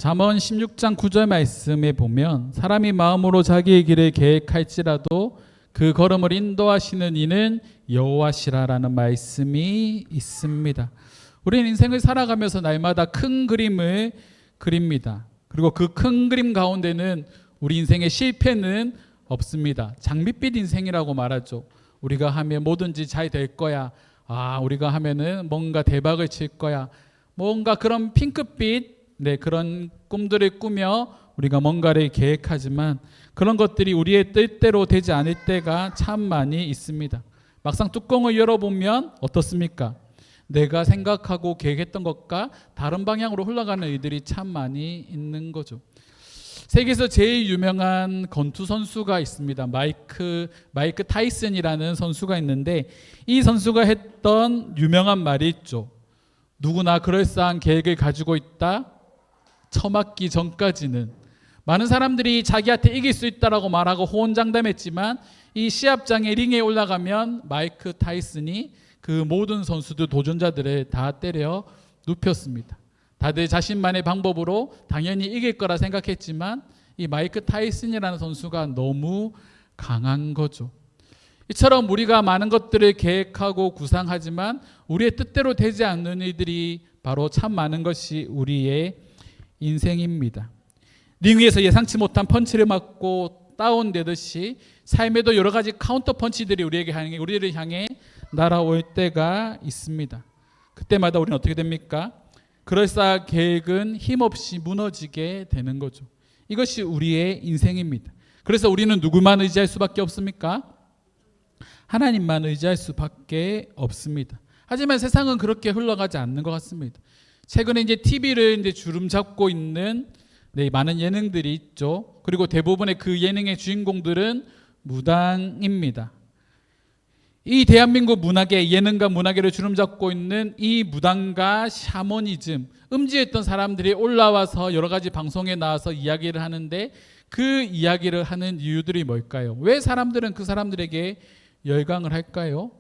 잠언 16장 9절 말씀에 보면 사람이 마음으로 자기의 길을 계획할지라도 그 걸음을 인도하시는 이는 여호와시라라는 말씀이 있습니다. 우리는 인생을 살아가면서 날마다 큰 그림을 그립니다. 그리고 그 큰 그림 가운데는 우리 인생의 실패는 없습니다. 장밋빛 인생이라고 말하죠. 우리가 하면 뭐든지 잘 될 거야. 우리가 하면은 뭔가 대박을 칠 거야. 뭔가 그런 핑크빛 그런 꿈들을 꾸며 우리가 뭔가를 계획하지만 그런 것들이 우리의 뜻대로 되지 않을 때가 참 많이 있습니다. 막상 뚜껑을 열어보면 어떻습니까? 내가 생각하고 계획했던 것과 다른 방향으로 흘러가는 일들이 참 많이 있는 거죠. 세계에서 제일 유명한 권투 선수가 있습니다. 마이크 타이슨이라는 선수가 있는데 이 선수가 했던 유명한 말이 있죠. 누구나 그럴싸한 계획을 가지고 있다. 처맞기 전까지는. 많은 사람들이 자기한테 이길 수 있다라고 말하고 호언장담했지만 이 시합장에 링에 올라가면 마이크 타이슨이 그 모든 선수들 도전자들을 다 때려 눕혔습니다. 다들 자신만의 방법으로 당연히 이길 거라 생각했지만 이 마이크 타이슨이라는 선수가 너무 강한 거죠. 이처럼 우리가 많은 것들을 계획하고 구상하지만 우리의 뜻대로 되지 않는 일들이 바로 참 많은 것이 우리의 인생입니다. 링 위에서 예상치 못한 펀치를 맞고 다운되듯이 삶에도 여러 가지 카운터 펀치들이 우리를 향해 날아올 때가 있습니다. 그때마다 우리는 어떻게 됩니까? 그럴싸한 계획은 힘없이 무너지게 되는 거죠. 이것이 우리의 인생입니다. 그래서 우리는 누구만 의지할 수밖에 없습니까? 하나님만 의지할 수밖에 없습니다. 하지만 세상은 그렇게 흘러가지 않는 것 같습니다. 최근에 이제 TV를 이제 주름 잡고 있는 많은 예능들이 있죠. 그리고 대부분의 그 예능의 주인공들은 무당입니다. 이 대한민국 문학의 예능과 문화계를 주름잡고 있는 이 무당과 샤머니즘, 음지했던 사람들이 올라와서 여러 가지 방송에 나와서 이야기를 하는데 그 이야기를 하는 이유들이 뭘까요? 왜 사람들은 그 사람들에게 열광을 할까요?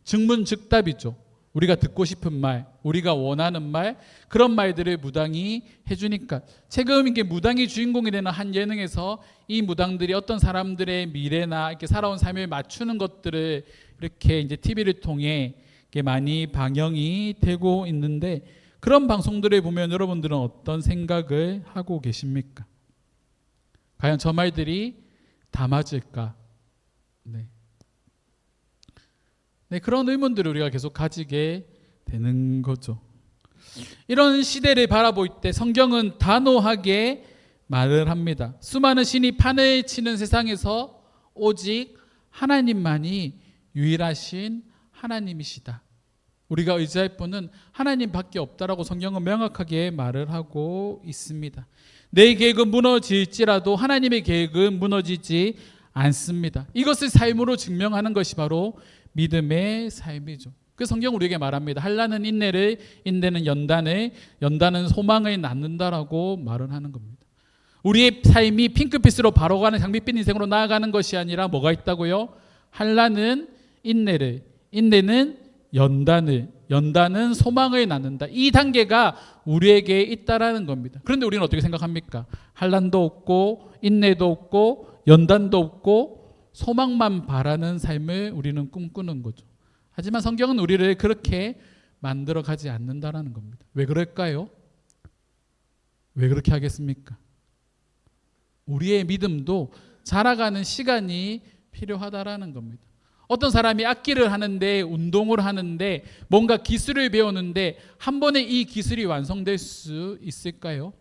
즉문즉답이죠. 우리가 듣고 싶은 말, 우리가 원하는 말, 그런 말들을 무당이 해주니까. 최근 이게 무당이 주인공이 되는 한 예능에서 이 무당들이 어떤 사람들의 미래나 이렇게 살아온 삶을 맞추는 것들을 이렇게 이제 TV를 통해 이렇게 많이 방영이 되고 있는데 그런 방송들을 보면 여러분들은 어떤 생각을 하고 계십니까? 과연 저 말들이 다 맞을까? 그런 의문들을 우리가 계속 가지게 되는 거죠. 이런 시대를 바라볼 때 성경은 단호하게 말을 합니다. 수많은 신이 판을 치는 세상에서 오직 하나님만이 유일하신 하나님이시다. 우리가 의지할 분은 하나님밖에 없다라고 성경은 명확하게 말을 하고 있습니다. 내 계획은 무너질지라도 하나님의 계획은 무너지지 않습니다. 이것을 삶으로 증명하는 것이 바로 믿음의 삶이죠. 그 성경 우리에게 말합니다. 환난은 인내를, 인내는 연단을, 연단은 소망을 낳는다라고 말을 하는 겁니다. 우리의 삶이 핑크빛으로 바로 가는 장밋빛 인생으로 나아가는 것이 아니라 뭐가 있다고요? 환난은 인내를, 인내는 연단을, 연단은 소망을 낳는다. 이 단계가 우리에게 있다라는 겁니다. 그런데 우리는 어떻게 생각합니까? 환난도 없고 인내도 없고 연단도 없고 소망만 바라는 삶을 우리는 꿈꾸는 거죠. 하지만 성경은 우리를 그렇게 만들어 가지 않는다라는 겁니다. 왜 그럴까요? 왜 그렇게 하겠습니까? 우리의 믿음도 자라가는 시간이 필요하다라는 겁니다. 어떤 사람이 악기를 하는데, 운동을 하는데, 뭔가 기술을 배우는데 한 번에 이 기술이 완성될 수 있을까요?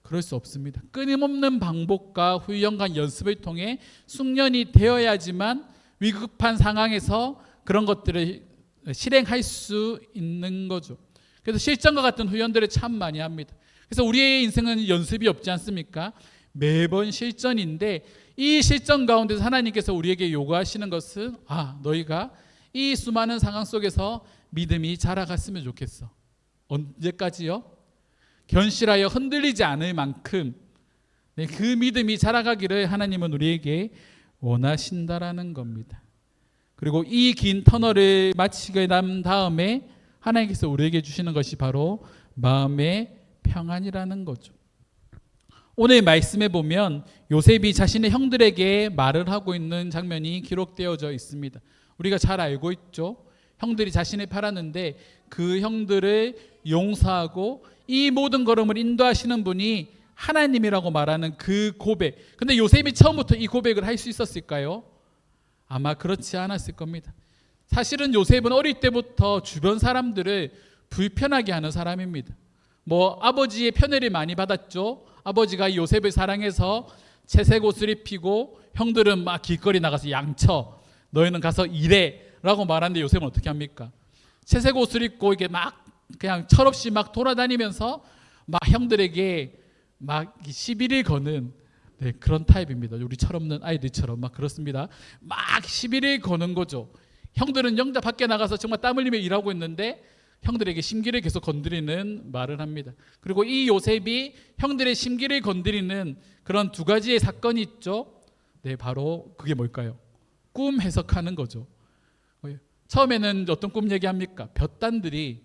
그럴 수 없습니다. 끊임없는 반복과 훈련과 연습을 통해 숙련이 되어야지만 위급한 상황에서 그런 것들을 실행할 수 있는 거죠. 그래서 실전과 같은 훈련들을 참 많이 합니다. 그래서 우리의 인생은 연습이 없지 않습니까? 매번 실전인데 이 실전 가운데서 하나님께서 우리에게 요구하시는 것은 너희가 이 수많은 상황 속에서 믿음이 자라갔으면 좋겠어. 언제까지요? 견실하여 흔들리지 않을 만큼 그 믿음이 자라가기를 하나님은 우리에게 원하신다라는 겁니다. 그리고 이 긴 터널을 마치게 난 다음에 하나님께서 우리에게 주시는 것이 바로 마음의 평안이라는 거죠. 오늘 말씀에 보면 요셉이 자신의 형들에게 말을 하고 있는 장면이 기록되어져 있습니다. 우리가 잘 알고 있죠. 형들이 자신을 팔았는데 그 형들을 용서하고 이 모든 걸음을 인도하시는 분이 하나님이라고 말하는 그 고백. 근데 요셉이 처음부터 이 고백을 할 수 있었을까요? 아마 그렇지 않았을 겁니다. 사실은 요셉은 어릴 때부터 주변 사람들을 불편하게 하는 사람입니다. 아버지의 편애를 많이 받았죠. 아버지가 요셉을 사랑해서 채색 옷을 입히고 형들은 막 길거리 나가서 양쳐, 너희는 가서 일해 라고 말하는데 요셉은 어떻게 합니까? 채색 옷을 입고 이게 막 그냥 철없이 막 돌아다니면서 막 형들에게 막 시비를 거는 그런 타입입니다. 우리 철없는 아이들처럼 막 그렇습니다. 막 시비를 거는 거죠. 형들은 영자 밖에 나가서 정말 땀 흘리며 일하고 있는데 형들에게 심기를 계속 건드리는 말을 합니다. 그리고 이 요셉이 형들의 심기를 건드리는 그런 두 가지의 사건이 있죠. 바로 그게 뭘까요? 꿈 해석하는 거죠. 처음에는 어떤 꿈 얘기합니까? 볕단들이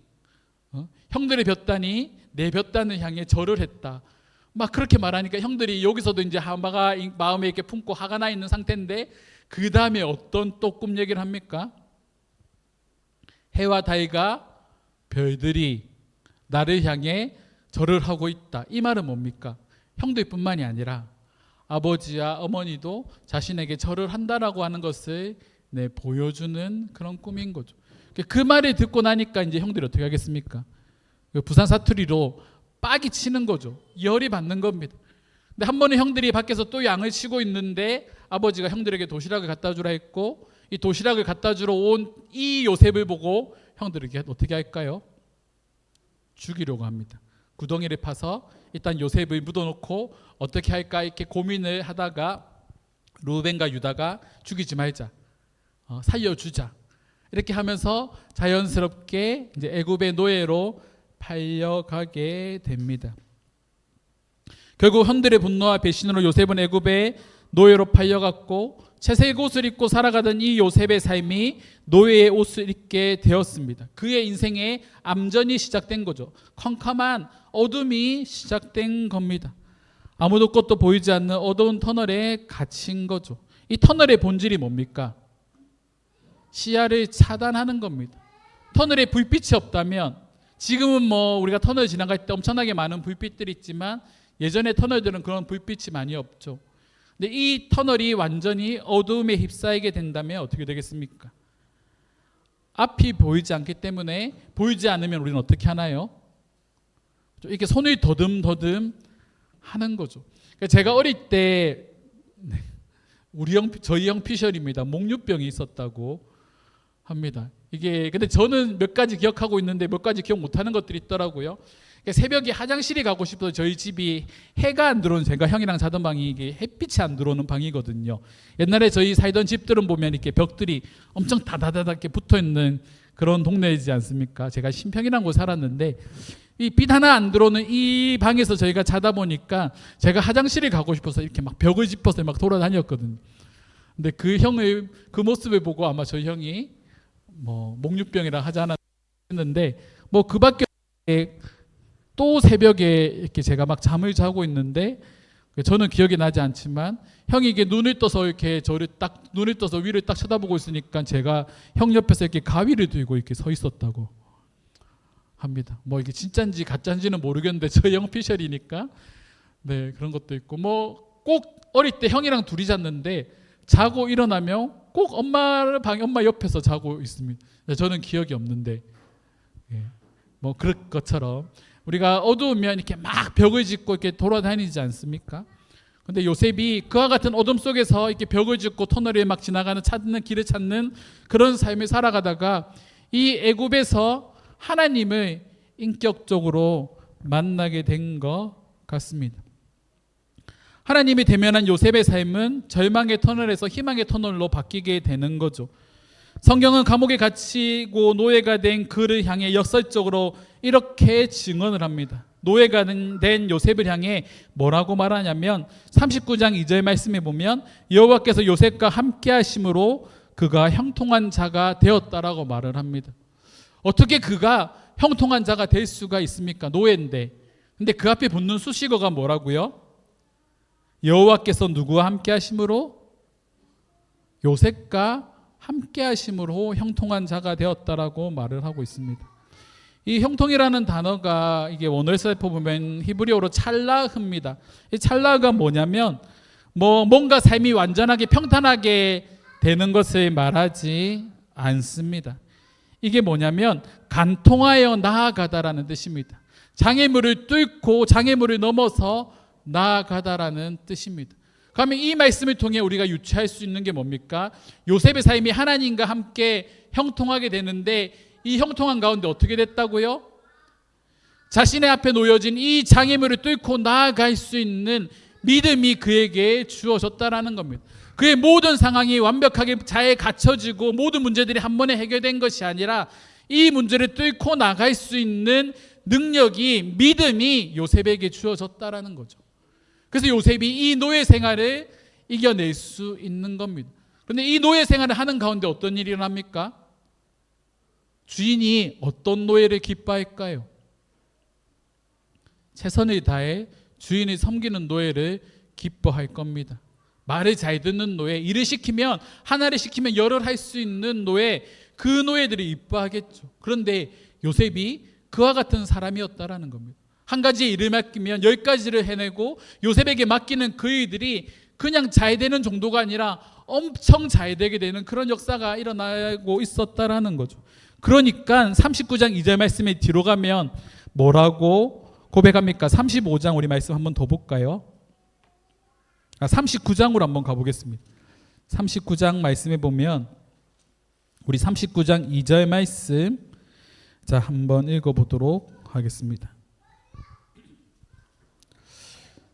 형들의 볕단이 내 볕단을 향해 절을 했다. 막 그렇게 말하니까 형들이 여기서도 이제 하마가 마음에 이렇게 품고 화가 나 있는 상태인데 그 다음에 어떤 또 꿈 얘기를 합니까? 해와 달과 별들이 나를 향해 절을 하고 있다. 이 말은 뭡니까? 형들뿐만이 아니라 아버지와 어머니도 자신에게 절을 한다라고 하는 것을 보여주는 그런 꿈인 거죠. 그 말을 듣고 나니까 이제 형들이 어떻게 하겠습니까? 부산 사투리로 빡이 치는 거죠. 열이 받는 겁니다. 근데 한 번은 형들이 밖에서 또 양을 치고 있는데 아버지가 형들에게 도시락을 갖다 주라 했고 이 도시락을 갖다 주러 온 이 요셉을 보고 형들에게 어떻게 할까요? 죽이려고 합니다. 구덩이를 파서 일단 요셉을 묻어놓고 어떻게 할까 이렇게 고민을 하다가 루벤과 유다가 죽이지 말자, 살려주자 이렇게 하면서 자연스럽게 이제 애굽의 노예로 팔려가게 됩니다. 결국 형들의 분노와 배신으로 요셉은 애굽의 노예로 팔려갔고 채색 옷을 입고 살아가던 이 요셉의 삶이 노예의 옷을 입게 되었습니다. 그의 인생의 암전이 시작된 거죠. 컴컴한 어둠이 시작된 겁니다. 아무도 것도 보이지 않는 어두운 터널에 갇힌 거죠. 이 터널의 본질이 뭡니까? 시야를 차단하는 겁니다. 터널에 불빛이 없다면 지금은 우리가 터널 지나갈 때 엄청나게 많은 불빛들이 있지만 예전의 터널들은 그런 불빛이 많이 없죠. 근데 이 터널이 완전히 어두움에 휩싸이게 된다면 어떻게 되겠습니까? 앞이 보이지 않기 때문에 보이지 않으면 우리는 어떻게 하나요? 이렇게 손을 더듬더듬 하는 거죠. 그러니까 제가 어릴 때 저희 형 피셜입니다. 목류병이 있었다고 합니다. 이게 근데 저는 몇 가지 기억하고 있는데 몇 가지 기억 못하는 것들이 있더라고요. 새벽에 화장실이 가고 싶어서 저희 집이 해가 안 들어오는 제가 형이랑 자던 방이 이게 햇빛이 안 들어오는 방이거든요. 옛날에 저희 살던 집들은 보면 이렇게 벽들이 엄청 다다다다 이렇게 붙어 있는 그런 동네이지 않습니까? 제가 신평이라는 곳 살았는데 이 빛 하나 안 들어오는 이 방에서 저희가 자다 보니까 제가 화장실에 가고 싶어서 이렇게 막 벽을 짚어서 막 돌아다녔거든요. 근데 그 형의 그 모습을 보고 아마 저희 형이 목류병이라 하지 않았는데 그 밖에 또 새벽에 이렇게 제가 막 잠을 자고 있는데 저는 기억이 나지 않지만 형이 이게 눈을 떠서 이렇게 저를 딱 눈을 떠서 위를 딱 쳐다보고 있으니까 제가 형 옆에서 이렇게 가위를 들고 이렇게 서 있었다고 합니다. 이게 진짜인지 가짜인지는 모르겠는데 저희 형 피셜이니까 그런 것도 있고 꼭 어릴 때 형이랑 둘이 잤는데 자고 일어나면 꼭 엄마 옆에서 자고 있습니다. 저는 기억이 없는데 그럴 것처럼 우리가 어두우면 이렇게 막 벽을 짓고 이렇게 돌아다니지 않습니까? 근데 요셉이 그와 같은 어둠 속에서 이렇게 벽을 짓고 터널에 막 지나가는 길을 찾는 그런 삶을 살아가다가 이 애굽에서 하나님을 인격적으로 만나게 된 것 같습니다. 하나님이 대면한 요셉의 삶은 절망의 터널에서 희망의 터널로 바뀌게 되는 거죠. 성경은 감옥에 갇히고 노예가 된 그를 향해 역설적으로 이렇게 증언을 합니다. 노예가 된 요셉을 향해 뭐라고 말하냐면 39장 2절 말씀에 보면 여호와께서 요셉과 함께 하심으로 그가 형통한 자가 되었다라고 말을 합니다. 어떻게 그가 형통한 자가 될 수가 있습니까? 노예인데 근데 그 앞에 붙는 수식어가 뭐라고요? 여호와께서 누구와 함께 하심으로? 요셉과 함께 하심으로 형통한 자가 되었다라고 말을 하고 있습니다. 이 형통이라는 단어가 이게 원어에서 보면 히브리어로 찰라흐입니다. 이 찰라흐가 뭐냐면 뭔가 삶이 완전하게 평탄하게 되는 것을 말하지 않습니다. 이게 뭐냐면 간통하여 나아가다라는 뜻입니다. 장애물을 뚫고 장애물을 넘어서 나아가다라는 뜻입니다. 그러면 이 말씀을 통해 우리가 유추할 수 있는 게 뭡니까? 요셉의 삶이 하나님과 함께 형통하게 되는데 이 형통한 가운데 어떻게 됐다고요? 자신의 앞에 놓여진 이 장애물을 뚫고 나아갈 수 있는 믿음이 그에게 주어졌다라는 겁니다. 그의 모든 상황이 완벽하게 잘 갖춰지고 모든 문제들이 한 번에 해결된 것이 아니라 이 문제를 뚫고 나갈 수 있는 능력이, 믿음이 요셉에게 주어졌다라는 거죠. 그래서 요셉이 이 노예 생활을 이겨낼 수 있는 겁니다. 그런데 이 노예 생활을 하는 가운데 어떤 일이 일어납니까? 주인이 어떤 노예를 기뻐할까요? 최선을 다해 주인이 섬기는 노예를 기뻐할 겁니다. 말을 잘 듣는 노예, 일을 시키면 하나를 시키면 열을 할 수 있는 노예, 그 노예들이 이뻐하겠죠. 그런데 요셉이 그와 같은 사람이었다라는 겁니다. 한 가지 일을 맡기면 10가지를 해내고 요셉에게 맡기는 그 일들이 그냥 잘 되는 정도가 아니라 엄청 잘 되게 되는 그런 역사가 일어나고 있었다라는 거죠. 그러니까 39장 2절 말씀에 뒤로 가면 뭐라고 고백합니까? 35장 우리 말씀 한번 더 볼까요? 39장으로 한번 가보겠습니다. 39장 말씀에 보면 우리 39장 2절 말씀 자 한번 읽어보도록 하겠습니다.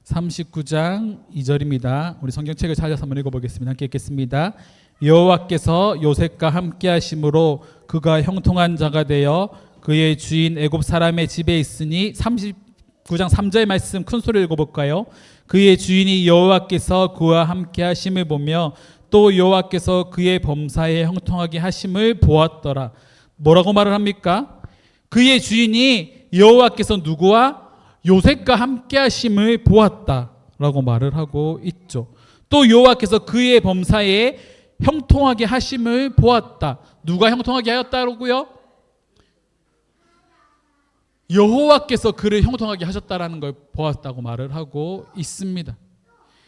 39장 2절입니다. 우리 성경책을 찾아서 한번 읽어보겠습니다. 함께 읽겠습니다. 여호와께서 요셉과 함께 하심으로 그가 형통한 자가 되어 그의 주인 애굽 사람의 집에 있으니 39장 3절 말씀 큰 소리를 읽어볼까요? 그의 주인이 여호와께서 그와 함께 하심을 보며 또 여호와께서 그의 범사에 형통하게 하심을 보았더라. 뭐라고 말을 합니까? 그의 주인이 여호와께서 누구와? 요셉과 함께 하심을 보았다라고 말을 하고 있죠. 또 여호와께서 그의 범사에 형통하게 하심을 보았다. 누가 형통하게 하였다고요? 여호와께서 그를 형통하게 하셨다라는 걸 보았다고 말을 하고 있습니다.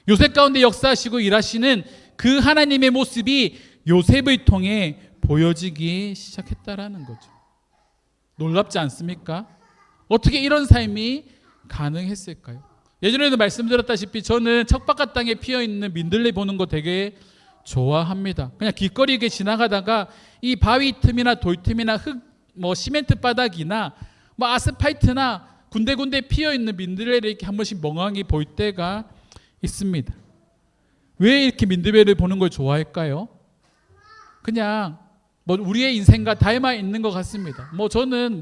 요셉 가운데 역사하시고 일하시는 그 하나님의 모습이 요셉을 통해 보여지기 시작했다라는 거죠. 놀랍지 않습니까? 어떻게 이런 삶이 가능했을까요? 예전에도 말씀드렸다시피 저는 척박한 땅에 피어있는 민들레 보는 거 되게 좋아합니다. 그냥 길거리에 지나가다가 이 바위 틈이나 돌 틈이나 흙, 시멘트 바닥이나 아스팔트나 군데군데 피어있는 민들레를 이렇게 한 번씩 멍하니 볼 때가 있습니다. 왜 이렇게 민들레를 보는 걸 좋아할까요? 그냥 우리의 인생과 닮아 있는 것 같습니다. 저는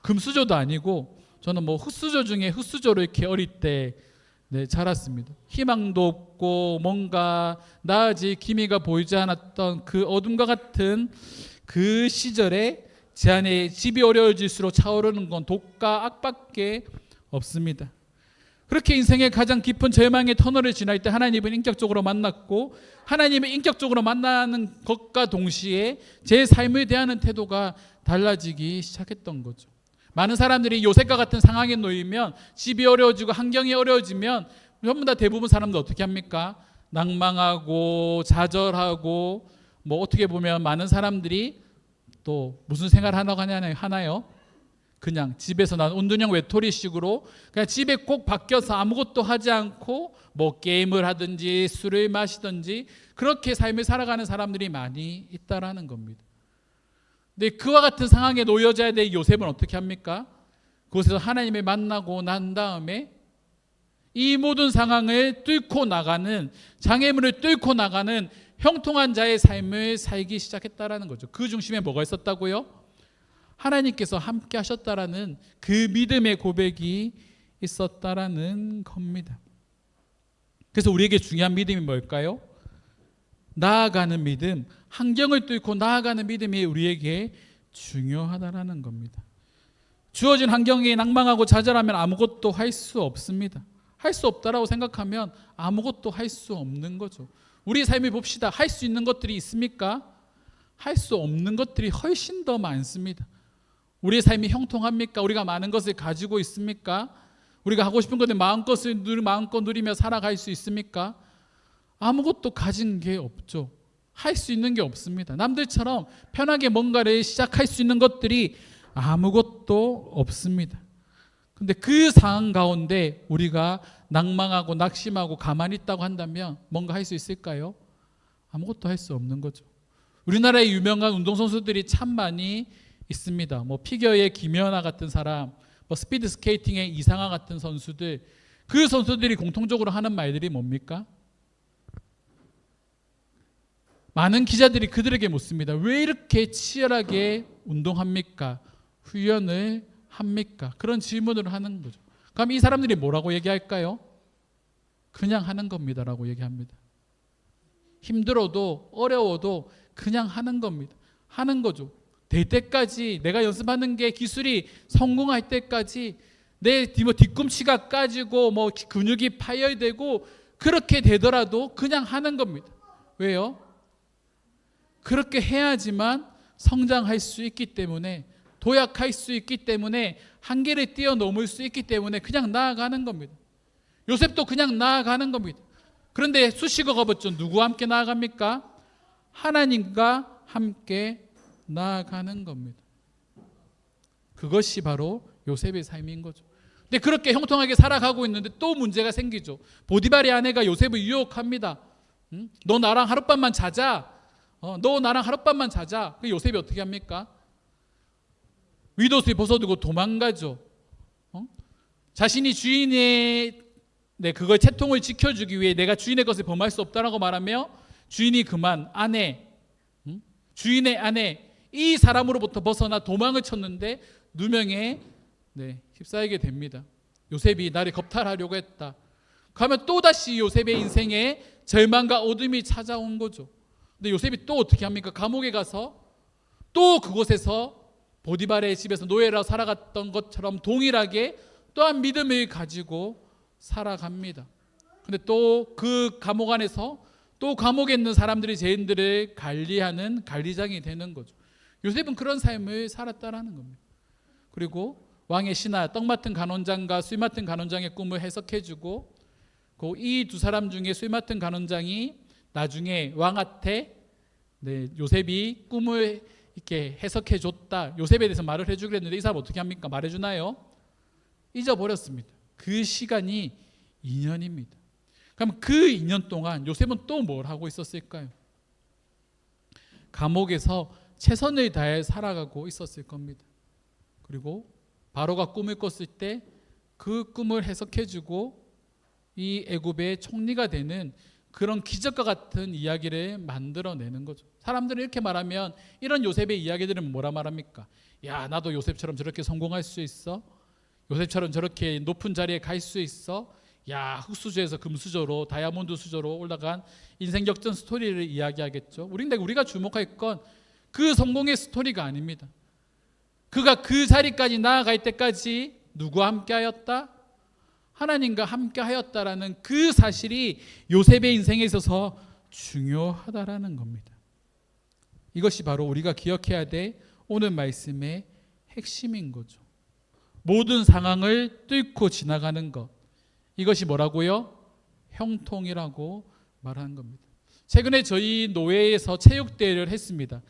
금수저도 아니고 저는 흙수저 중에 흙수저로 이렇게 어릴 때 자랐습니다. 희망도 없고 뭔가 나아질 기미가 보이지 않았던 그 어둠과 같은 그 시절에 제 안에 집이 어려워질수록 차오르는 건 독과 악밖에 없습니다. 그렇게 인생의 가장 깊은 절망의 터널을 지날 때 하나님을 인격적으로 만났고 하나님을 인격적으로 만나는 것과 동시에 제 삶을 대하는 태도가 달라지기 시작했던 거죠. 많은 사람들이 요셉과 같은 상황에 놓이면 집이 어려워지고 환경이 어려워지면 전부 다 대부분 사람들 어떻게 합니까? 낭망하고 좌절하고 어떻게 보면 많은 사람들이 또 무슨 생활 하나요? 그냥 집에서 난 온두냥 외톨이식으로 그냥 집에 꼭 박혀서 아무것도 하지 않고 게임을 하든지 술을 마시든지 그렇게 삶을 살아가는 사람들이 많이 있다라는 겁니다. 근데 그와 같은 상황에 놓여져야 될 요셉은 어떻게 합니까? 그곳에서 하나님을 만나고 난 다음에 이 모든 상황을 뚫고 나가는 장애물을 뚫고 나가는 형통한 자의 삶을 살기 시작했다라는 거죠. 그 중심에 뭐가 있었다고요? 하나님께서 함께 하셨다라는 그 믿음의 고백이 있었다라는 겁니다. 그래서 우리에게 중요한 믿음이 뭘까요? 나아가는 믿음, 환경을 뚫고 나아가는 믿음이 우리에게 중요하다라는 겁니다. 주어진 환경이 낭망하고 좌절하면 아무것도 할 수 없습니다. 할 수 없다라고 생각하면 아무것도 할 수 없는 거죠. 우리 삶을 봅시다. 할 수 있는 것들이 있습니까? 할 수 없는 것들이 훨씬 더 많습니다. 우리의 삶이 형통합니까? 우리가 많은 것을 가지고 있습니까? 우리가 하고 싶은 것을 마음껏 누리며 살아갈 수 있습니까? 아무것도 가진 게 없죠. 할 수 있는 게 없습니다. 남들처럼 편하게 뭔가를 시작할 수 있는 것들이 아무것도 없습니다. 근데 그 상황 가운데 우리가 낭망하고 낙심하고 가만히 있다고 한다면 뭔가 할 수 있을까요? 아무것도 할 수 없는 거죠. 우리나라의 유명한 운동선수들이 참 많이 있습니다. 뭐 피겨의 김연아 같은 사람, 뭐 스피드 스케이팅의 이상화 같은 선수들, 그 선수들이 공통적으로 하는 말들이 뭡니까? 많은 기자들이 그들에게 묻습니다. 왜 이렇게 치열하게 운동합니까? 훈련을 합니까? 그런 질문을 하는 거죠. 그럼 이 사람들이 뭐라고 얘기할까요? 그냥 하는 겁니다라고 얘기합니다. 힘들어도 어려워도 그냥 하는 겁니다. 하는 거죠. 될 때까지, 내가 연습하는 게 기술이 성공할 때까지 내 뒤꿈치가 까지고 뭐 근육이 파열되고 그렇게 되더라도 그냥 하는 겁니다. 왜요? 그렇게 해야지만 성장할 수 있기 때문에, 도약할 수 있기 때문에, 한계를 뛰어넘을 수 있기 때문에 그냥 나아가는 겁니다. 요셉도 그냥 나아가는 겁니다. 그런데 수식어가 붙죠. 누구와 함께 나아갑니까? 하나님과 함께 나아가는 겁니다. 그것이 바로 요셉의 삶인 거죠. 근데 그렇게 형통하게 살아가고 있는데 또 문제가 생기죠. 보디발의 아내가 요셉을 유혹합니다. 너 나랑 하룻밤만 자자. 너 나랑 하룻밤만 자자. 그 요셉이 어떻게 합니까? 윗옷을 벗어두고 도망가죠. 자신이 주인의 그걸 채통을 지켜주기 위해 내가 주인의 것을 범할 수 없다라고 말하며 주인이 그만 주인의 아내 이 사람으로부터 벗어나 도망을 쳤는데 누명에 휩싸이게 됩니다. 요셉이 나를 겁탈하려고 했다. 그러면 또다시 요셉의 인생에 절망과 어둠이 찾아온 거죠. 근데 요셉이 또 어떻게 합니까? 감옥에 가서 또 그곳에서 보디발의 집에서 노예라 살아갔던 것처럼 동일하게 또한 믿음을 가지고 살아갑니다. 근데 또 그 감옥 안에서 또 감옥에 있는 사람들이 죄인들을 관리하는 관리장이 되는 거죠. 요셉은 그런 삶을 살았다라는 겁니다. 그리고 왕의 신하, 떡 맡은 간원장과 술 맡은 간원장의 꿈을 해석해주고 이 두 사람 중에 술 맡은 간원장이 나중에 왕한테 요셉이 꿈을 이렇게 해석해줬다, 요셉에 대해서 말을 해주기로 했는데 이 사람 어떻게 합니까? 말해주나요? 잊어버렸습니다. 그 시간이 2년입니다. 그럼 그 2년 동안 요셉은 또 뭘 하고 있었을까요? 감옥에서 최선을 다해 살아가고 있었을 겁니다. 그리고 바로가 꿈을 꿨을 때 그 꿈을 해석해주고 이 애굽의 총리가 되는 그런 기적과 같은 이야기를 만들어내는 거죠. 사람들은 이렇게 말하면 이런 요셉의 이야기들은 뭐라 말합니까? 야, 나도 요셉처럼 저렇게 성공할 수 있어? 요셉처럼 저렇게 높은 자리에 갈 수 있어? 야, 흙수저에서 금수저로, 다이아몬드 수저로 올라간 인생 역전 스토리를 이야기하겠죠. 우리가 주목할 건 그 성공의 스토리가 아닙니다. 그가 그 자리까지 나아갈 때까지 누구와 함께 하였다? 하나님과 함께 하였다라는 그 사실이 요셉의 인생에 있어서 중요하다라는 겁니다. 이것이 바로 우리가 기억해야 될 오늘 말씀의 핵심인 거죠. 모든 상황을 뚫고 지나가는 것, 이것이 뭐라고요? 형통이라고 말하는 겁니다. 최근에 저희 노회에서 체육대회를 했습니다.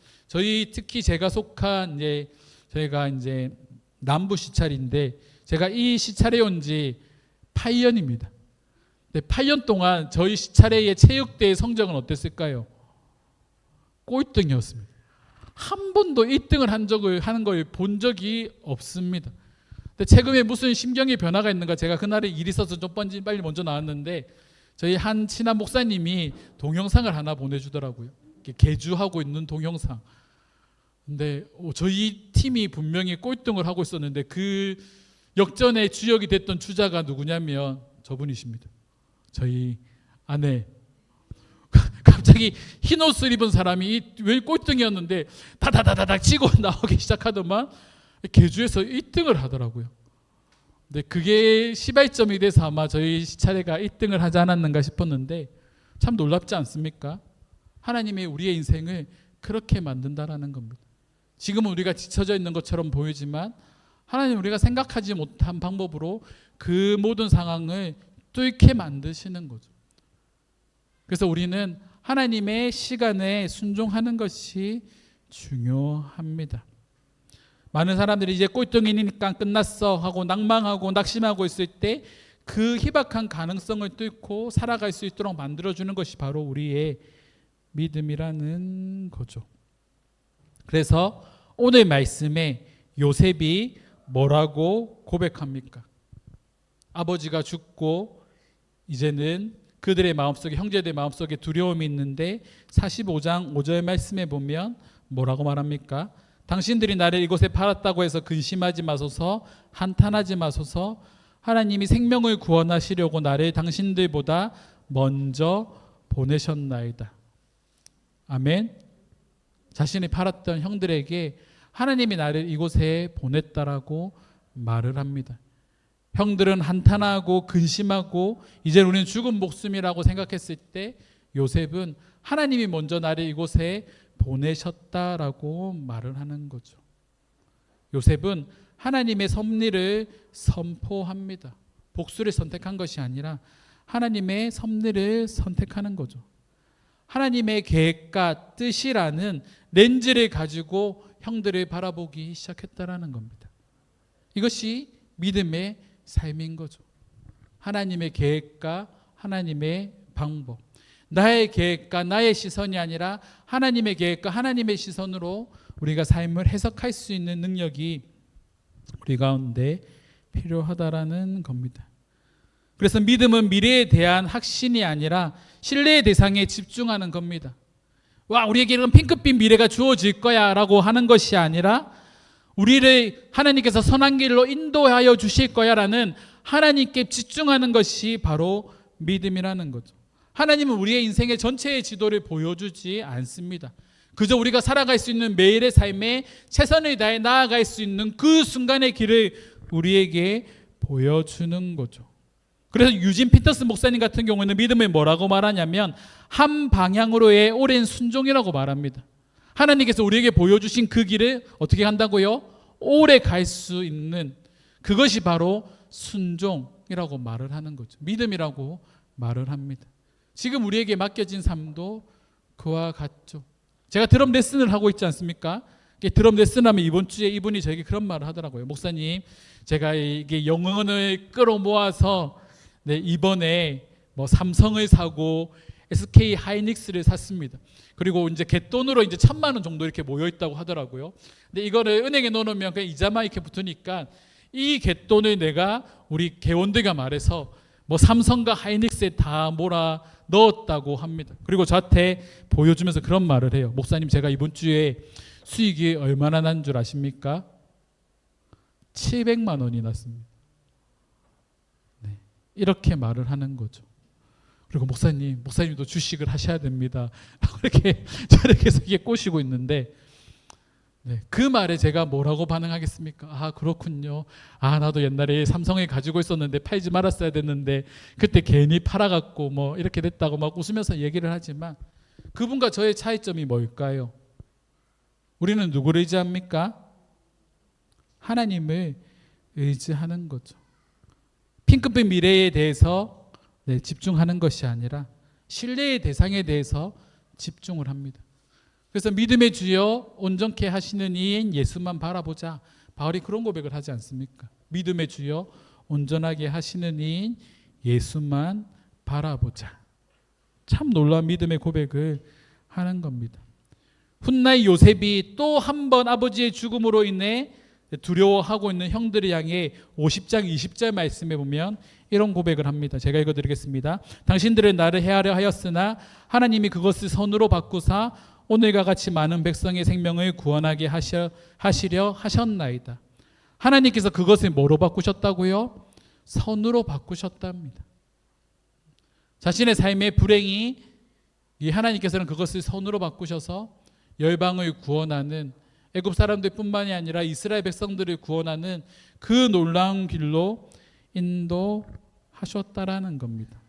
특히 제가 속한 저희가 남부 시찰인데 제가 이 시찰에 온 지 8년입니다. 8년 동안 저희 시찰회의 체육대회 성적은 어땠을까요? 꼴등이었습니다. 한 번도 1등을 하는 걸 본 적이 없습니다. 근데 최근에 무슨 심경의 변화가 있는가, 제가 그날에 일이 있어서 좀 빨리 먼저 나왔는데 저희 한 친한 목사님이 동영상을 하나 보내주더라고요. 개주하고 있는 동영상. 근데 저희 팀이 분명히 꼴등을 하고 있었는데 그 역전의 주역이 됐던 주자가 누구냐면 저분이십니다. 저희 아내. 갑자기 흰 옷을 입은 사람이 왜 꼴등이었는데 다다다다닥 치고 나오기 시작하더만 계주에서 1등을 하더라고요. 근데 그게 시발점이 돼서 아마 저희 차례가 1등을 하지 않았는가 싶었는데 참 놀랍지 않습니까? 하나님이 우리의 인생을 그렇게 만든다라는 겁니다. 지금은 우리가 지쳐져 있는 것처럼 보이지만 하나님 우리가 생각하지 못한 방법으로 그 모든 상황을 뚫게 만드시는 거죠. 그래서 우리는 하나님의 시간에 순종하는 것이 중요합니다. 많은 사람들이 이제 꼴등이니까 끝났어 하고 낭망하고 낙심하고 있을 때 그 희박한 가능성을 뚫고 살아갈 수 있도록 만들어주는 것이 바로 우리의 믿음이라는 거죠. 그래서 오늘 말씀에 요셉이 뭐라고 고백합니까? 아버지가 죽고 이제는 그들의 마음속에, 형제들의 마음속에 두려움이 있는데 45장 5절 말씀에 보면 뭐라고 말합니까? 당신들이 나를 이곳에 팔았다고 해서 근심하지 마소서, 한탄하지 마소서. 하나님이 생명을 구원하시려고 나를 당신들보다 먼저 보내셨나이다. 아멘. 자신이 팔았던 형들에게 하나님이 나를 이곳에 보냈다라고 말을 합니다. 형들은 한탄하고 근심하고 이제 우리는 죽은 목숨이라고 생각했을 때 요셉은 하나님이 먼저 나를 이곳에 보내셨다라고 말을 하는 거죠. 요셉은 하나님의 섭리를 선포합니다. 복수를 선택한 것이 아니라 하나님의 섭리를 선택하는 거죠. 하나님의 계획과 뜻이라는 렌즈를 가지고 형들을 바라보기 시작했다라는 겁니다. 이것이 믿음의 삶인 거죠. 하나님의 계획과 하나님의 방법. 나의 계획과 나의 시선이 아니라 하나님의 계획과 하나님의 시선으로 우리가 삶을 해석할 수 있는 능력이 우리 가운데 필요하다라는 겁니다. 그래서 믿음은 미래에 대한 확신이 아니라 신뢰의 대상에 집중하는 겁니다. 와, 우리에게 이런 핑크빛 미래가 주어질 거야 라고 하는 것이 아니라 우리를 하나님께서 선한 길로 인도하여 주실 거야 라는 하나님께 집중하는 것이 바로 믿음이라는 거죠. 하나님은 우리의 인생의 전체의 지도를 보여주지 않습니다. 그저 우리가 살아갈 수 있는 매일의 삶에 최선을 다해 나아갈 수 있는 그 순간의 길을 우리에게 보여주는 거죠. 그래서 유진 피터슨 목사님 같은 경우는 믿음을 뭐라고 말하냐면 한 방향으로의 오랜 순종이라고 말합니다. 하나님께서 우리에게 보여주신 그 길을 어떻게 한다고요? 오래 갈 수 있는 그것이 바로 순종이라고 말을 하는 거죠. 믿음이라고 말을 합니다. 지금 우리에게 맡겨진 삶도 그와 같죠. 제가 드럼 레슨을 하고 있지 않습니까? 드럼 레슨하면 이번 주에 이분이 저에게 그런 말을 하더라고요. 목사님, 제가 이게 영혼을 끌어모아서 이번에 뭐 삼성을 사고 SK 하이닉스를 샀습니다. 그리고 이제 갯돈으로 이제 1,000만 원 정도 이렇게 모여 있다고 하더라고요. 근데 이거를 은행에 넣어놓으면 그냥 이자만 이렇게 붙으니까 이 갯돈을 내가 우리 개원들과 말해서 뭐 삼성과 하이닉스에 다 몰아 넣었다고 합니다. 그리고 저한테 보여주면서 그런 말을 해요. 목사님, 제가 이번 주에 수익이 얼마나 난 줄 아십니까? 700만 원이 났습니다. 네, 이렇게 말을 하는 거죠. 그리고 목사님도 주식을 하셔야 됩니다. 이렇게 저를 계속 이게 꼬시고 있는데, 네, 그 말에 제가 뭐라고 반응하겠습니까? 아, 그렇군요. 아, 나도 옛날에 삼성을 가지고 있었는데 팔지 말았어야 됐는데 그때 괜히 팔아갖고 뭐 이렇게 됐다고 막 웃으면서 얘기를 하지만 그분과 저의 차이점이 뭘까요? 우리는 누구를 의지합니까? 하나님을 의지하는 거죠. 핑크빛 미래에 대해서 집중하는 것이 아니라 신뢰의 대상에 대해서 집중을 합니다. 그래서 믿음의 주여 온전케 하시는 이인 예수만 바라보자. 바울이 그런 고백을 하지 않습니까? 믿음의 주여 온전하게 하시는 이인 예수만 바라보자. 참 놀라운 믿음의 고백을 하는 겁니다. 훗날 요셉이 또 한 번 아버지의 죽음으로 인해 두려워하고 있는 형들을 향해 50장 20절 말씀에 보면 이런 고백을 합니다. 제가 읽어드리겠습니다. 당신들은 나를 해하려 하였으나 하나님이 그것을 선으로 바꾸사 오늘과 같이 많은 백성의 생명을 구원하게 하시려 하셨나이다. 하나님께서 그것을 뭐로 바꾸셨다고요? 선으로 바꾸셨답니다. 자신의 삶의 불행이 이 하나님께서는 그것을 선으로 바꾸셔서 열방을 구원하는 애굽 사람들뿐만이 아니라 이스라엘 백성들을 구원하는 그 놀라운 길로 인도하셨다라는 겁니다.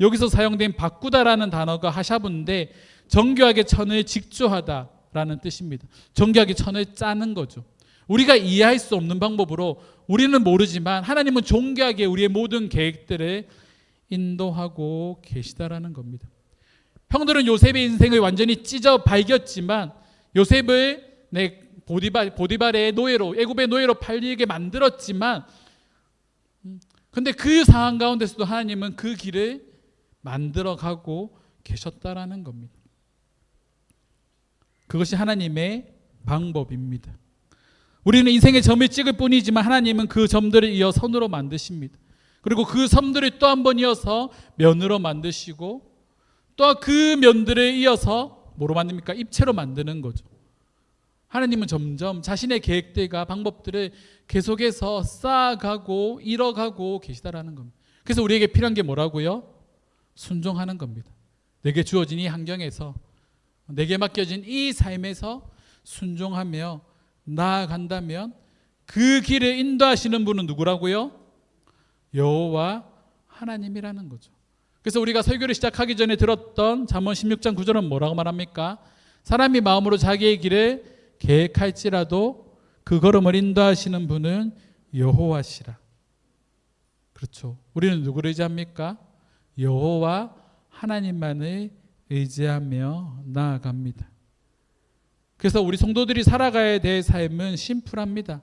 여기서 사용된 바꾸다라는 단어가 하샤브인데 정교하게 천을 직조하다라는 뜻입니다. 정교하게 천을 짜는 거죠. 우리가 이해할 수 없는 방법으로 우리는 모르지만 하나님은 정교하게 우리의 모든 계획들을 인도하고 계시다라는 겁니다. 형들은 요셉의 인생을 완전히 찢어 발겼지만 요셉을 보디발의 노예로, 애굽의 노예로 팔리게 만들었지만 근데 그 상황 가운데서도 하나님은 그 길을 만들어가고 계셨다라는 겁니다. 그것이 하나님의 방법입니다. 우리는 인생의 점을 찍을 뿐이지만 하나님은 그 점들을 이어 선으로 만드십니다. 그리고 그 섬들을 또 한 번 이어서 면으로 만드시고 또 그 면들을 이어서 뭐로 만듭니까? 입체로 만드는 거죠. 하나님은 점점 자신의 계획들과 방법들을 계속해서 쌓아가고 이뤄가고 계시다라는 겁니다. 그래서 우리에게 필요한 게 뭐라고요? 순종하는 겁니다. 내게 주어진 이 환경에서, 내게 맡겨진 이 삶에서 순종하며 나아간다면 그 길을 인도하시는 분은 누구라고요? 여호와 하나님이라는 거죠. 그래서 우리가 설교를 시작하기 전에 들었던 잠언 16장 9절은 뭐라고 말합니까? 사람이 마음으로 자기의 길을 계획할지라도 그 걸음을 인도하시는 분은 여호와시라. 그렇죠. 우리는 누구를 의지합니까? 여호와 하나님만을 의지하며 나아갑니다. 그래서 우리 성도들이 살아가야 될 삶은 심플합니다.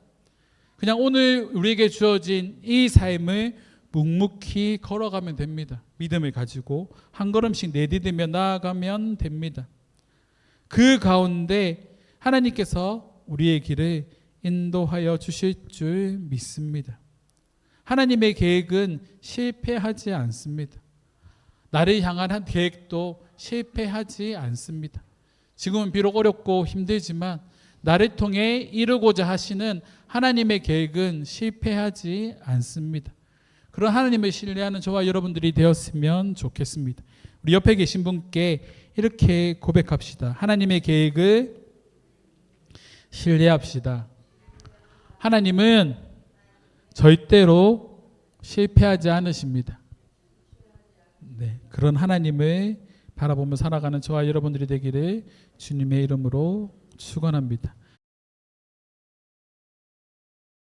그냥 오늘 우리에게 주어진 이 삶을 묵묵히 걸어가면 됩니다. 믿음을 가지고 한 걸음씩 내디디며 나아가면 됩니다. 그 가운데 하나님께서 우리의 길을 인도하여 주실 줄 믿습니다. 하나님의 계획은 실패하지 않습니다. 나를 향한 한 계획도 실패하지 않습니다. 지금은 비록 어렵고 힘들지만 나를 통해 이루고자 하시는 하나님의 계획은 실패하지 않습니다. 그런 하나님을 신뢰하는 저와 여러분들이 되었으면 좋겠습니다. 우리 옆에 계신 분께 이렇게 고백합시다. 하나님의 계획을 신뢰합시다. 하나님은 절대로 실패하지 않으십니다. 네, 그런 하나님을 바라보며 살아가는 저와 여러분들이 되기를 주님의 이름으로 축원합니다.